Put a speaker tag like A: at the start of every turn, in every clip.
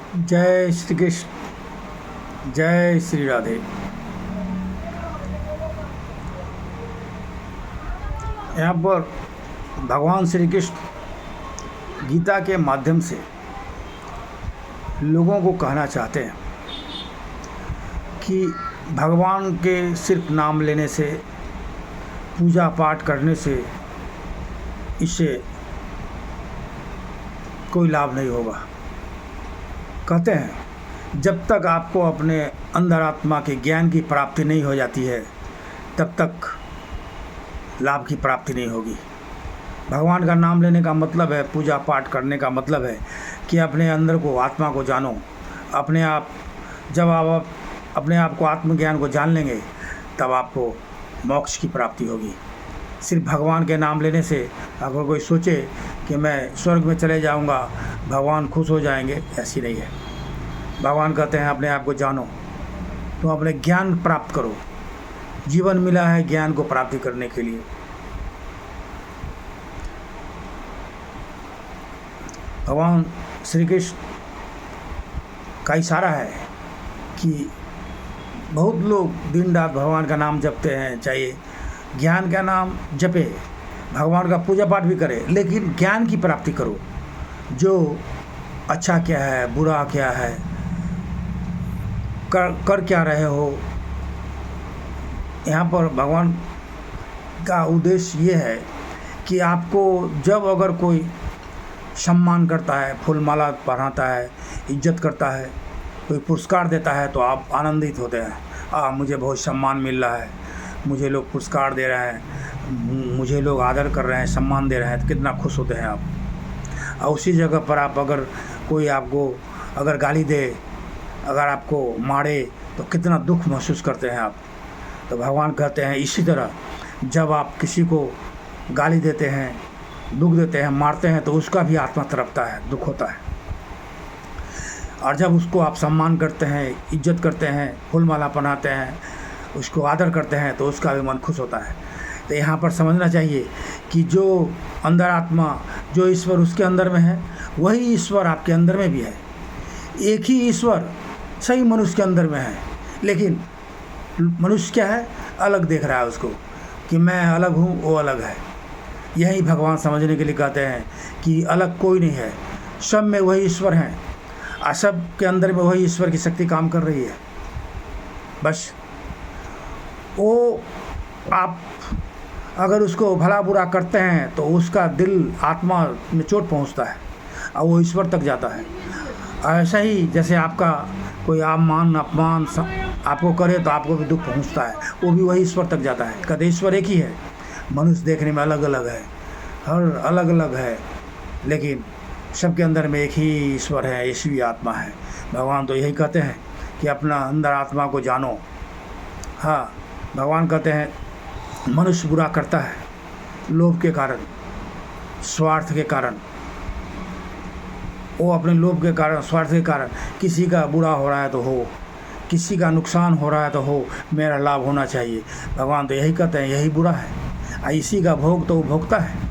A: जय श्री कृष्ण, जय श्री राधे। यहाँ पर भगवान श्री कृष्ण गीता के माध्यम से लोगों को कहना चाहते हैं कि भगवान के सिर्फ नाम लेने से, पूजा पाठ करने से इससे कोई लाभ नहीं होगा। कहते हैं जब तक आपको अपने अंदर आत्मा के ज्ञान की प्राप्ति नहीं हो जाती है तब तक लाभ की प्राप्ति नहीं होगी। भगवान का नाम लेने का मतलब है, पूजा पाठ करने का मतलब है कि अपने अंदर को, आत्मा को जानो। अपने आप, जब आप अपने आप को, आत्मज्ञान को जान लेंगे तब आपको मोक्ष की प्राप्ति होगी। सिर्फ भगवान के नाम लेने से अगर कोई सोचे कि मैं स्वर्ग में चले जाऊंगा, भगवान खुश हो जाएंगे, ऐसी नहीं है। भगवान कहते हैं अपने आप को जानो, तो अपने ज्ञान प्राप्त करो। जीवन मिला है ज्ञान को प्राप्ति करने के लिए। भगवान श्री कृष्ण का इशारा है कि बहुत लोग दिन रात भगवान का नाम जपते हैं, चाहे ज्ञान का नाम जपे, भगवान का पूजा पाठ भी करे, लेकिन ज्ञान की प्राप्ति करो। जो अच्छा क्या है, बुरा क्या है, कर क्या रहे हो। यहाँ पर भगवान का उद्देश्य ये है कि आपको जब अगर कोई सम्मान करता है, फूल माला पहनाता है, इज्जत करता है, कोई पुरस्कार देता है तो आप आनंदित होते हैं। मुझे बहुत सम्मान मिल रहा है, मुझे लोग पुरस्कार दे रहे हैं, मुझे लोग आदर कर रहे हैं, सम्मान दे रहे हैं, तो कितना खुश होते हैं आप। और उसी जगह पर आप अगर कोई आपको अगर गाली दे, अगर आपको मारे, तो कितना दुख महसूस करते हैं आप। तो भगवान कहते हैं इसी तरह जब आप किसी को गाली देते हैं, दुख देते हैं, मारते हैं, तो उसका भी आत्मा तड़पता है, दुख होता है। और जब उसको आप सम्मान करते हैं, इज्जत करते हैं, फूल माला पहनाते हैं, उसको आदर करते हैं, तो उसका भी मन खुश होता है। तो यहाँ पर समझना चाहिए कि जो अंदर आत्मा, जो ईश्वर उसके अंदर में है, वही ईश्वर आपके अंदर में भी है। एक ही ईश्वर सही मनुष्य के अंदर में है, लेकिन मनुष्य क्या है, अलग देख रहा है उसको कि मैं अलग हूँ, वो अलग है। यही भगवान समझने के लिए कहते हैं कि अलग कोई नहीं है, सब में वही ईश्वर हैं, और सब के अंदर में वही ईश्वर की शक्ति काम कर रही है। बस वो आप अगर उसको भला बुरा करते हैं तो उसका दिल, आत्मा में चोट पहुंचता है और वो ईश्वर तक जाता है। ऐसा ही जैसे आपका कोई मान अपमान आपको करे तो आपको भी दुख पहुंचता है, वो भी वही ईश्वर तक जाता है। कहते ईश्वर एक ही है, मनुष्य देखने में अलग अलग है, हर अलग अलग है, लेकिन सबके अंदर में एक ही ईश्वर है, ईश्वरीय आत्मा है। भगवान तो यही कहते हैं कि अपना अंदर आत्मा को जानो। हाँ, भगवान कहते हैं मनुष्य बुरा करता है लोभ के कारण, स्वार्थ के कारण। वो अपने लोभ के कारण, स्वार्थ के कारण, किसी का बुरा हो रहा है तो हो, किसी का नुकसान हो रहा है तो हो, मेरा लाभ होना चाहिए। भगवान तो यही कहते हैं यही बुरा है, और इसी का भोग तो वो भोगता है।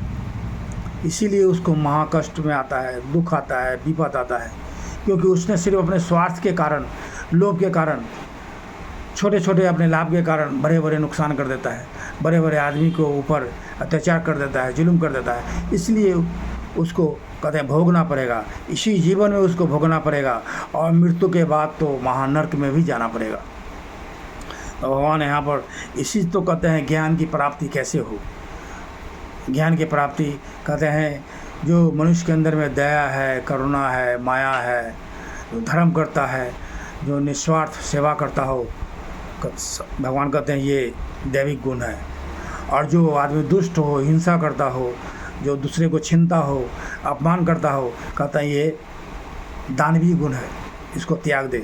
A: इसीलिए उसको महाकष्ट में आता है, दुख आता है, विपद आता है, क्योंकि उसने सिर्फ अपने स्वार्थ के कारण, लोभ के कारण, छोटे छोटे अपने लाभ के कारण बड़े बड़े नुकसान कर देता है, बड़े बड़े आदमी को ऊपर अत्याचार कर देता है, जुल्म कर देता है। इसलिए उसको कहते हैं भोगना पड़ेगा, इसी जीवन में उसको भोगना पड़ेगा, और मृत्यु के बाद तो महानर्क में भी जाना पड़ेगा। तो भगवान यहाँ पर इसी तो कहते हैं ज्ञान की प्राप्ति कैसे हो। ज्ञान की प्राप्ति कहते हैं जो मनुष्य के अंदर में दया है, करुणा है, माया है, जो धर्म करता है, जो निस्वार्थ सेवा करता हो, भगवान कहते हैं ये दैविक गुण है। और जो आदमी दुष्ट हो, हिंसा करता हो, जो दूसरे को छीनता हो, अपमान करता हो, कहता है ये दानवीय गुण है, इसको त्याग दे।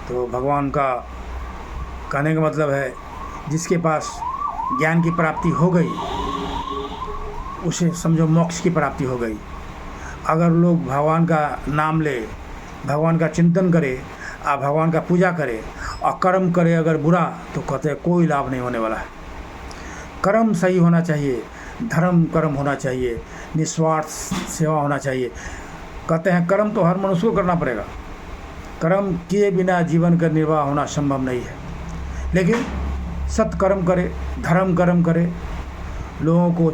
A: तो भगवान का कहने का मतलब है जिसके पास ज्ञान की प्राप्ति हो गई उसे समझो मोक्ष की प्राप्ति हो गई। अगर लोग भगवान का नाम ले, भगवान का चिंतन करे, और भगवान का पूजा करे और कर्म करे अगर बुरा, तो कहते हैं कोई लाभ नहीं होने वाला है। कर्म सही होना चाहिए, धर्म कर्म होना चाहिए, निस्वार्थ सेवा होना चाहिए। कहते हैं कर्म तो हर मनुष्य को करना पड़ेगा, कर्म किए बिना जीवन का निर्वाह होना संभव नहीं है। लेकिन सत्कर्म करे, धर्म कर्म करे, लोगों को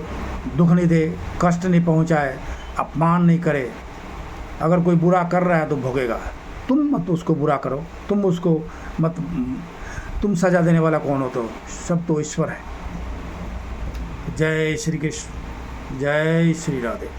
A: दुख नहीं दे, कष्ट नहीं पहुंचाए, अपमान नहीं करे। अगर कोई बुरा कर रहा है तो भोगेगा, तुम मत उसको बुरा करो, तुम उसको मत, तुम सजा देने वाला कौन हो? तो सब तो ईश्वर है। जय श्री कृष्ण, जय श्री राधे।